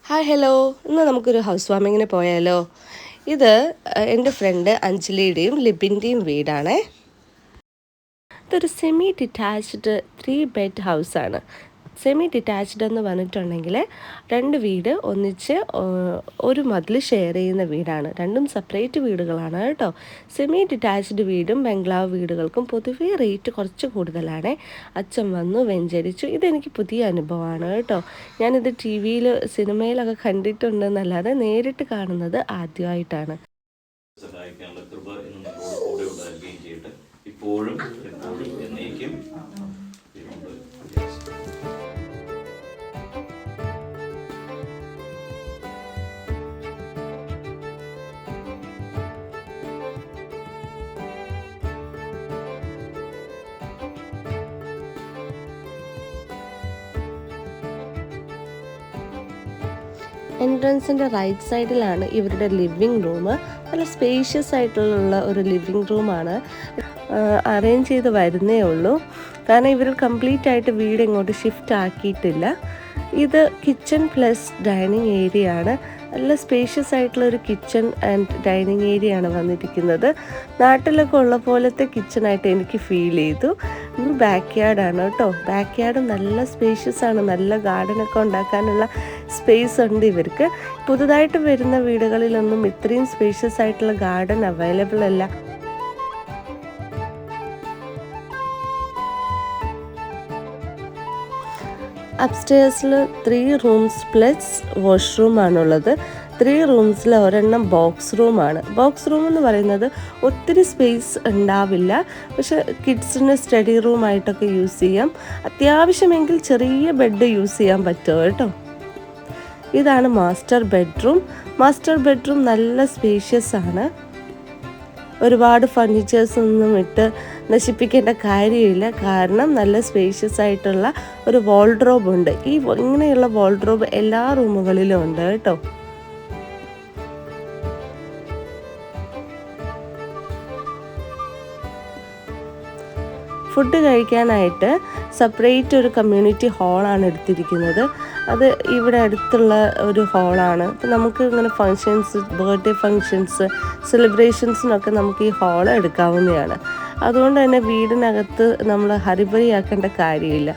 Hi hello, ഇന്ന് നമുക്കൊരു house വാമിങ്ങിന് പോയാലോ? ഇത് എൻ്റെ ഫ്രണ്ട് അഞ്ജലിയുടെയും ലിബിൻ്റെയും വീടാണ്. ഇതൊരു സെമി ഡിറ്റാച്ച്ഡ് 3 ബെഡ് ഹൗസാണ്. സെമി ഡിറ്റാച്ച്ഡ് എന്ന് പറഞ്ഞിട്ടുണ്ടെങ്കിൽ 2 വീട് ഒന്നിച്ച് ഒരു മതിൽ ഷെയർ ചെയ്യുന്ന വീടാണ്. രണ്ടും സെപ്പറേറ്റ് വീടുകളാണ് കേട്ടോ. സെമി ഡിറ്റാച്ച്ഡ് വീടും ബംഗ്ലാവ് വീടുകൾക്കും പൊതുവേ റേറ്റ് കുറച്ച് കൂടുതലാണ്. അച്ഛൻ വന്നു വെഞ്ചരിച്ചു. ഇതെനിക്ക് പുതിയ അനുഭവമാണ് കേട്ടോ. ഞാനിത് ടി വിയിൽ സിനിമയിലൊക്കെ കണ്ടിട്ടുണ്ടെന്നല്ലാതെ നേരിട്ട് കാണുന്നത് ആദ്യമായിട്ടാണ്. സഹായിക്കാനുള്ള കൃപ എന്ന് നമ്മളോട് കൂടെ ഉണ്ടാകുകയും ചെയ്യട്ടെ, ഇപ്പോഴും എപ്പോഴും എന്നേക്കും. എൻട്രൻസിൻ്റെ റൈറ്റ് സൈഡിലാണ് ഇവരുടെ ലിവിങ് റൂം. നല്ല സ്പേഷ്യസ് ആയിട്ടുള്ള ഒരു ലിവിങ് റൂമാണ്. അറേഞ്ച് ചെയ്ത് വരുന്നേ ഉള്ളൂ, കാരണം ഇവർ കംപ്ലീറ്റ് ആയിട്ട് വീട് ഇങ്ങോട്ട് ഷിഫ്റ്റ് ആക്കിയിട്ടില്ല. ഇത് കിച്ചൺ പ്ലസ് ഡൈനിങ് ഏരിയ ആണ്. നല്ല സ്പേഷ്യസ് ആയിട്ടുള്ളൊരു കിച്ചൺ ആൻഡ് ഡൈനിങ് ഏരിയ ആണ് വന്നിരിക്കുന്നത്. നാട്ടിലൊക്കെ ഉള്ള പോലത്തെ കിച്ചണായിട്ട് എനിക്ക് ഫീൽ ചെയ്തു. ബാക്ക് യാർഡാണ് കേട്ടോ. ബാക്ക് യാർഡ് നല്ല സ്പേഷ്യസ് ആണ്. നല്ല ഗാർഡനൊക്കെ ഉണ്ടാക്കാനുള്ള സ്പേസ് ഉണ്ട് ഇവർക്ക്. പുതുതായിട്ട് വരുന്ന വീടുകളിലൊന്നും ഇത്രയും സ്പേഷ്യസ് ആയിട്ടുള്ള ഗാർഡൻ അവൈലബിൾ അല്ല. അപ്സ്റ്റേഴ്സിൽ 3 റൂംസ് പ്ലസ് വാഷ്റൂമാണുള്ളത്. 3 റൂംസിൽ ഒരെണ്ണം ബോക്സ് റൂമാണ്. ബോക്സ് റൂം എന്ന് പറയുന്നത് ഒത്തിരി സ്പേസ് ഉണ്ടാവില്ല, പക്ഷെ കിഡ്സിന് സ്റ്റഡി റൂമായിട്ടൊക്കെ യൂസ് ചെയ്യാം. അത്യാവശ്യമെങ്കിൽ ചെറിയ ബെഡ് യൂസ് ചെയ്യാൻ പറ്റുമോ കേട്ടോ. ഇതാണ് മാസ്റ്റർ ബെഡ്റൂം. മാസ്റ്റർ ബെഡ്റൂം നല്ല സ്പേഷ്യസ് ആണ്. ഒരുപാട് ഫർണിച്ചേഴ്സ് ഒന്നും ഇട്ട് നശിപ്പിക്കേണ്ട കാര്യമില്ല, കാരണം നല്ല സ്പേഷ്യസ് ആയിട്ടുള്ള ഒരു വാൾഡ്രോബ് ഉണ്ട്. ഇങ്ങനെയുള്ള വാൾഡ്രോബ് എല്ലാ റൂമുകളിലും ഉണ്ട് കേട്ടോ. ഫുഡ് കഴിക്കാനായിട്ട് സെപ്പറേറ്റ് ഒരു കമ്മ്യൂണിറ്റി ഹാളാണ് എടുത്തിരിക്കുന്നത്. അത് ഇവിടെ അടുത്തുള്ള ഒരു ഹാളാണ്. അപ്പം നമുക്ക് ഇങ്ങനെ ഫങ്ഷൻസ്, ബർത്ത്ഡേ ഫങ്ഷൻസ്, സെലിബ്രേഷൻസിനൊക്കെ നമുക്ക് ഈ ഹാൾ എടുക്കാവുന്നതാണ്. അതുകൊണ്ട് തന്നെ വീടിനകത്ത് നമ്മൾ ഹരിബറിയാക്കേണ്ട കാര്യമില്ല.